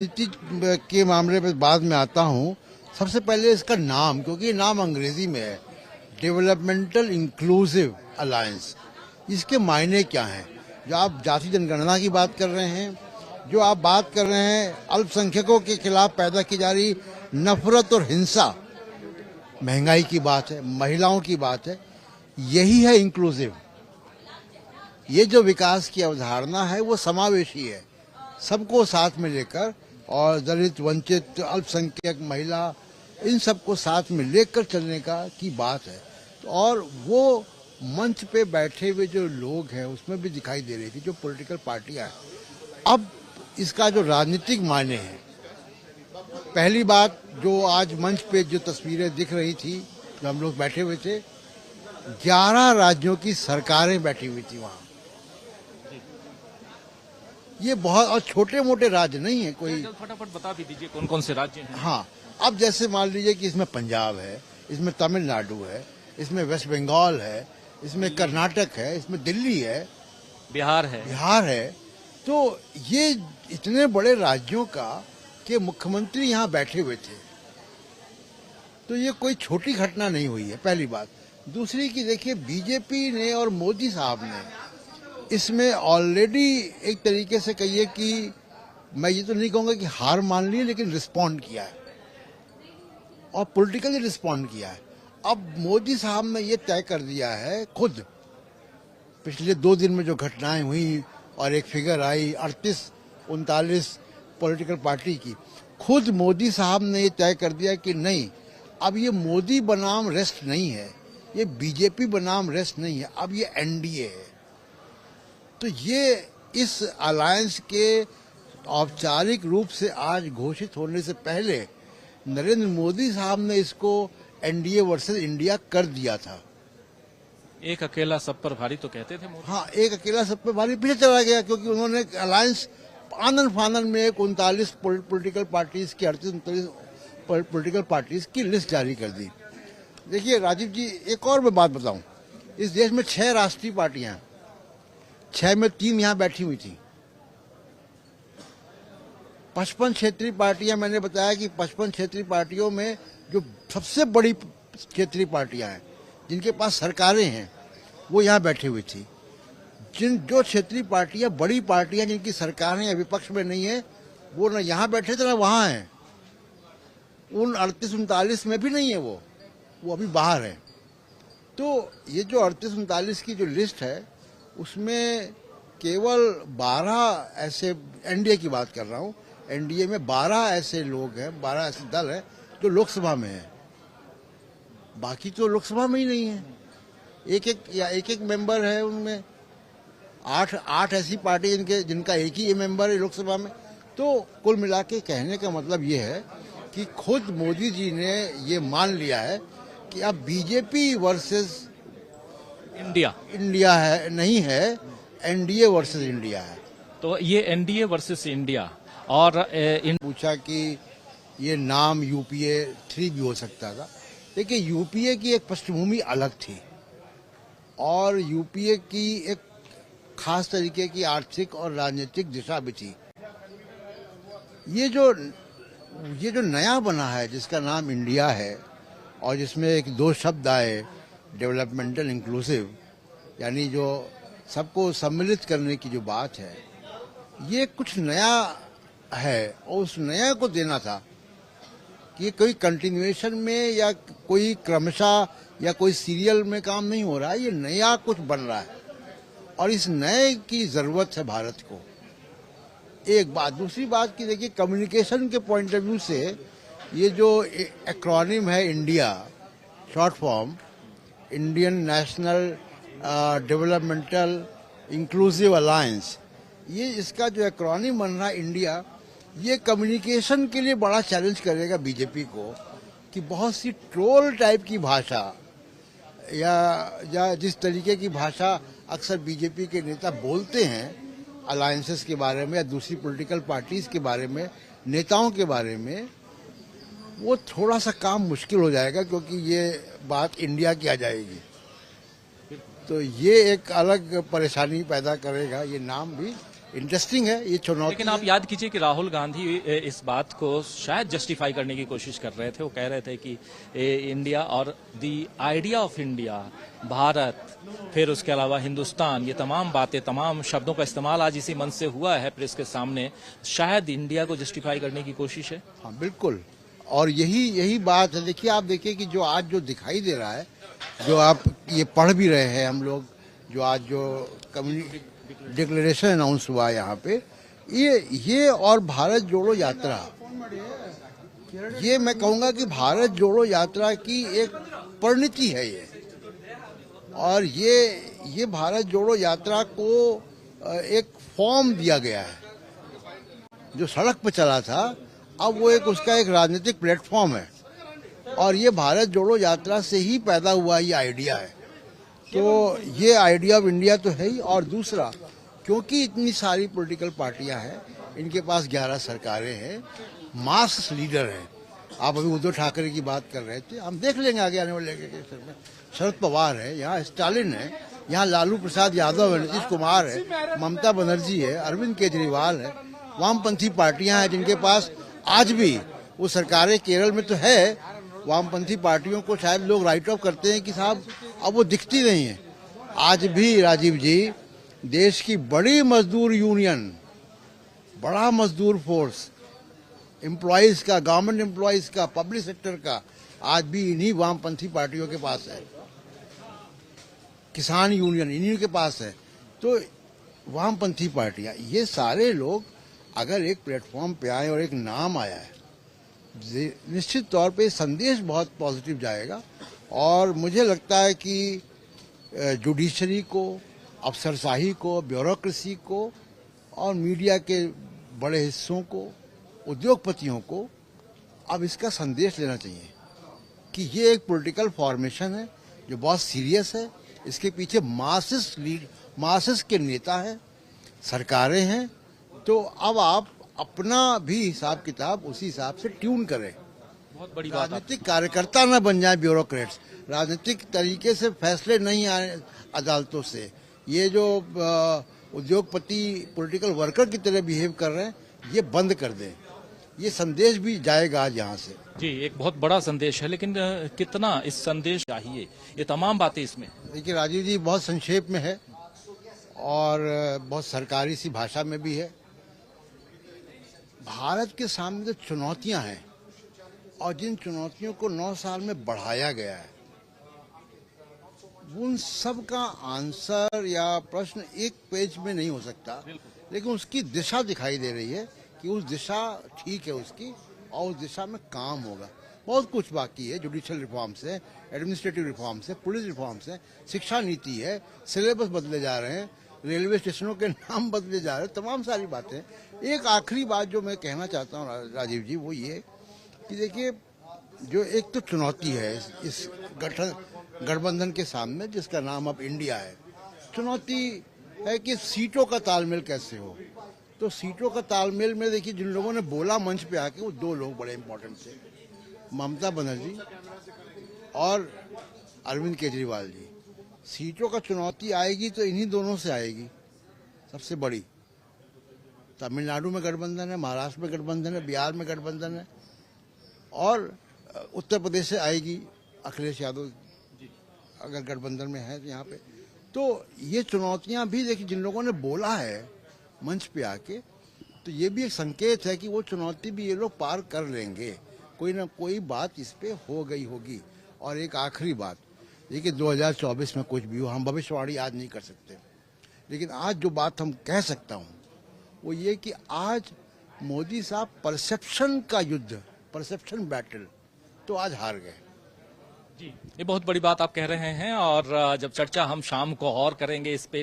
नीति के मामले में बाद में आता हूँ। सबसे पहले इसका नाम, क्योंकि ये नाम अंग्रेजी में है, डेवलपमेंटल इंक्लूसिव अलायंस। इसके मायने क्या हैं? जो आप जाति जनगणना की बात कर रहे हैं, जो आप बात कर रहे हैं अल्पसंख्यकों के खिलाफ पैदा की जा रही नफरत और हिंसा, महंगाई की बात है, महिलाओं की बात है, यही है इंक्लूसिव। ये जो विकास की अवधारणा है वो समावेशी है, सबको साथ में लेकर, और दलित, वंचित, अल्पसंख्यक, महिला, इन सबको साथ में लेकर चलने का की बात है। और वो मंच पे बैठे हुए जो लोग हैं उसमें भी दिखाई दे रही थी, जो पॉलिटिकल पार्टियां हैं। अब इसका जो राजनीतिक मायने हैं, पहली बात जो आज मंच पे जो तस्वीरें दिख रही थी, जो हम लोग बैठे हुए थे, 11 राज्यों की सरकारें बैठी हुई थी वहां। ये बहुत और छोटे मोटे राज्य नहीं है कोई। फटाफट बता भी दीजिए कौन कौन से राज्य हैं। हाँ, अब जैसे मान लीजिए कि इसमें पंजाब है, इसमें तमिलनाडु है, इसमें वेस्ट बंगाल है, इसमें कर्नाटक है, इसमें दिल्ली है, बिहार है। तो ये इतने बड़े राज्यों का के मुख्यमंत्री यहाँ बैठे हुए थे, तो ये कोई छोटी घटना नहीं हुई है, पहली बात। दूसरी की देखिए, बीजेपी ने और मोदी साहब ने इसमें ऑलरेडी एक तरीके से कहिए कि मैं ये तो नहीं कहूंगा कि हार मान ली, लेकिन रिस्पॉन्ड किया है और पॉलिटिकली रिस्पॉन्ड किया है। अब मोदी साहब ने ये तय कर दिया है खुद, पिछले 2 दिन में जो घटनाएं हुई और एक फिगर आई 38-39 पॉलिटिकल पार्टी की, खुद मोदी साहब ने ये तय कर दिया कि नहीं, अब ये मोदी बनाम रेस्ट नहीं है, ये बीजेपी बनाम रेस्ट नहीं है, अब ये एनडीए है। तो ये इस अलायंस के औपचारिक रूप से आज घोषित होने से पहले नरेंद्र मोदी साहब ने इसको एनडीए वर्सेस इंडिया कर दिया था। एक अकेला सब पर भारी तो कहते थे मोदी। हाँ, एक अकेला सब पे भारी पीछे चला गया, क्योंकि उन्होंने अलायंस आनन फानन में 39 पॉलिटिकल पार्टीज की 38-39 पॉलिटिकल पार्टीज की लिस्ट जारी कर दी। देखिए राजीव जी, एक और मैं बात बताऊं, इस देश में 6 राष्ट्रीय पार्टियां हैं, 6 में 3 यहां बैठी हुई थी। 55 क्षेत्रीय पार्टियां, मैंने बताया कि 55 क्षेत्रीय पार्टियों में जो सबसे बड़ी क्षेत्रीय पार्टियां हैं, जिनके पास सरकारें हैं, वो यहां बैठी हुई थी। जो क्षेत्रीय पार्टियां, बड़ी पार्टियां जिनकी सरकारें या विपक्ष में नहीं है, वो न यहां बैठे थे न वहां हैं। उन 38-39 में भी नहीं है वो अभी बाहर है। तो ये जो 38-39 की जो लिस्ट है, उसमें केवल 12 ऐसे, एनडीए की बात कर रहा हूं, एनडीए में 12 ऐसे लोग हैं, 12 ऐसे दल हैं जो लोकसभा में हैं, बाकी तो लोकसभा में ही नहीं है। एक मेंबर है उनमें, 8 ऐसी पार्टी जिनका एक ही मेंबर है लोकसभा में। तो कुल मिला के कहने का मतलब ये है कि खुद मोदी जी ने ये मान लिया है कि अब बीजेपी वर्सेस इंडिया है, नहीं है, एनडीए वर्सेस इंडिया है। तो ये एनडीए वर्सेस इंडिया। और पूछा कि ये नाम यूपीए 3 भी हो सकता था। देखिए, यूपीए की एक पृष्ठभूमि अलग थी और यूपीए की एक खास तरीके की आर्थिक और राजनीतिक दिशा भी थी। ये जो नया बना है, जिसका नाम इंडिया है, और जिसमें एक 2 शब्द आए, डेवलपमेंटल इंक्लूसिव, यानी जो सबको सम्मिलित करने की जो बात है, ये कुछ नया है और उस नया को देना था कि कोई कंटिन्यूएशन में या कोई क्रमशः या कोई सीरियल में काम नहीं हो रहा है, ये नया कुछ बन रहा है और इस नए की जरूरत है भारत को। एक बात। दूसरी बात की देखिए, कम्युनिकेशन के पॉइंट ऑफ व्यू से ये जो एक्रोनिम है India, short form, Indian national developmental inclusive alliance, ये इसका जो एक्रोनिम बन रहा है इंडिया, ये कम्युनिकेशन के लिए बड़ा चैलेंज करेगा बीजेपी को कि बहुत सी ट्रोल टाइप की भाषा या जिस तरीके की भाषा अक्सर बीजेपी के नेता बोलते हैं अलायंसेस के बारे में या दूसरी पॉलिटिकल पार्टीज के बारे में, नेताओं के बारे में, वो थोड़ा सा काम मुश्किल हो जाएगा, क्योंकि ये बात इंडिया की आ जाएगी। तो ये एक अलग परेशानी पैदा करेगा ये नाम भी, इंटरेस्टिंग है ये चुनौती। लेकिन आप याद कीजिए कि राहुल गांधी इस बात को शायद जस्टिफाई करने की कोशिश कर रहे थे। वो कह रहे थे कि इंडिया और the idea of India, Bharat, फिर उसके अलावा हिंदुस्तान, ये तमाम बातें, तमाम शब्दों का इस्तेमाल आज इसी मंच से हुआ है प्रेस के सामने। शायद इंडिया को जस्टिफाई करने की कोशिश है। हाँ बिल्कुल, और यही बात है। देखिए, आप देखिए कि जो आज जो दिखाई दे रहा है, जो आप ये पढ़ भी रहे हैं हम लोग, जो आज जो कम्युनिटी डिक्लेरेशन अनाउंस हुआ यहाँ पे, ये और भारत जोड़ो यात्रा, ये मैं कहूँगा कि भारत जोड़ो यात्रा की एक परिणति है ये। और ये भारत जोड़ो यात्रा को एक फॉर्म दिया गया है। जो सड़क पर चला था, अब वो उसका एक राजनीतिक प्लेटफॉर्म है। और ये भारत जोड़ो यात्रा से ही पैदा हुआ ये आइडिया है। तो ये आइडिया ऑफ इंडिया तो है ही, और दूसरा, क्योंकि इतनी सारी पॉलिटिकल पार्टियां हैं, इनके पास 11 सरकारें हैं, मास लीडर हैं। आप अभी उद्धव ठाकरे की बात कर रहे थे, हम देख लेंगे आगे आने वाले में। शरद पवार है, यहाँ स्टालिन है, यहाँ लालू प्रसाद यादव है, नीतीश कुमार है, ममता बनर्जी है, अरविंद केजरीवाल है। वामपंथी पार्टियां हैं जिनके पास आज भी वो सरकारें, केरल में तो है। वामपंथी पार्टियों को शायद लोग राइट ऑफ करते हैं कि साहब अब वो दिखती नहीं है। आज भी राजीव जी, देश की बड़ी मजदूर यूनियन, बड़ा मजदूर फोर्स, एम्प्लॉयज का, गवर्नमेंट एम्प्लॉयज का, पब्लिक सेक्टर का, आज भी इन्हीं वामपंथी पार्टियों के पास है। किसान यूनियन इन्हीं के पास है। तो वामपंथी पार्टियां, ये सारे लोग अगर एक प्लेटफॉर्म पे आए और एक नाम आया है, निश्चित तौर पे संदेश बहुत पॉजिटिव जाएगा। और मुझे लगता है कि जुडिशरी को, अफसरशाही को, ब्यूरोक्रेसी को, और मीडिया के बड़े हिस्सों को, उद्योगपतियों को अब इसका संदेश लेना चाहिए कि ये एक पॉलिटिकल फॉर्मेशन है जो बहुत सीरियस है। इसके पीछे मासेस के नेता हैं, सरकारें हैं। तो अब आप अपना भी हिसाब किताब उसी हिसाब से ट्यून करें। बहुत बड़ी बात। राजनीतिक कार्यकर्ता न बन जाए ब्यूरोक्रेट्स, राजनीतिक तरीके से फैसले नहीं आए अदालतों से। ये जो उद्योगपति पॉलिटिकल वर्कर की तरह बिहेव कर रहे हैं, ये बंद कर दें। ये संदेश भी जाएगा आज यहाँ से। जी, एक बहुत बड़ा संदेश है, लेकिन कितना इस संदेश चाहिए, ये तमाम बातें इसमें। देखिए राजीव जी, बहुत संक्षेप में है और बहुत सरकारी सी भाषा में भी है। भारत के सामने जो चुनौतियां हैं, और जिन चुनौतियों को 9 साल में बढ़ाया गया है, उन सब का आंसर या प्रश्न एक पेज में नहीं हो सकता, लेकिन उसकी दिशा दिखाई दे रही है कि उस दिशा ठीक है उसकी, और उस दिशा में काम होगा। बहुत कुछ बाकी है, जुडिशियल रिफॉर्म्स है, एडमिनिस्ट्रेटिव रिफॉर्म्स है, पुलिस रिफॉर्म्स है, शिक्षा नीति है, सिलेबस बदले जा रहे हैं, रेलवे स्टेशनों के नाम बदले जा रहे हैं, तमाम सारी बातें। एक आखिरी बात जो मैं कहना चाहता हूँ राजीव जी, वो ये कि देखिए, जो एक तो चुनौती है इस गठबंधन के सामने, जिसका नाम अब इंडिया है, चुनौती है कि सीटों का तालमेल कैसे हो। तो सीटों का तालमेल में देखिए, जिन लोगों ने बोला मंच पे आके, वो 2 लोग बड़े इंपॉर्टेंट थे, ममता बनर्जी और अरविंद केजरीवाल जी। सीटों का चुनौती आएगी तो इन्हीं दोनों से आएगी सबसे बड़ी। तमिलनाडु में गठबंधन है, महाराष्ट्र में गठबंधन है, बिहार में गठबंधन है, और उत्तर प्रदेश से आएगी अखिलेश यादव अगर गठबंधन में है यहाँ पे। तो ये चुनौतियां भी देखिए, जिन लोगों ने बोला है मंच पे आके, तो ये भी एक संकेत है कि वो चुनौती भी ये लोग पार कर लेंगे। कोई ना कोई बात इस पे हो गई होगी। और एक आखिरी बात, देखिए 2024 में कुछ भी हो, हम भविष्यवाणी आज नहीं कर सकते, लेकिन आज जो बात हम कह सकता हूँ वो ये कि आज मोदी साहब परसेप्शन का युद्ध, परसेप्शन बैटल, तो आज हार गए। जी, ये बहुत बड़ी बात आप कह रहे हैं। और जब चर्चा हम शाम को और करेंगे इस पे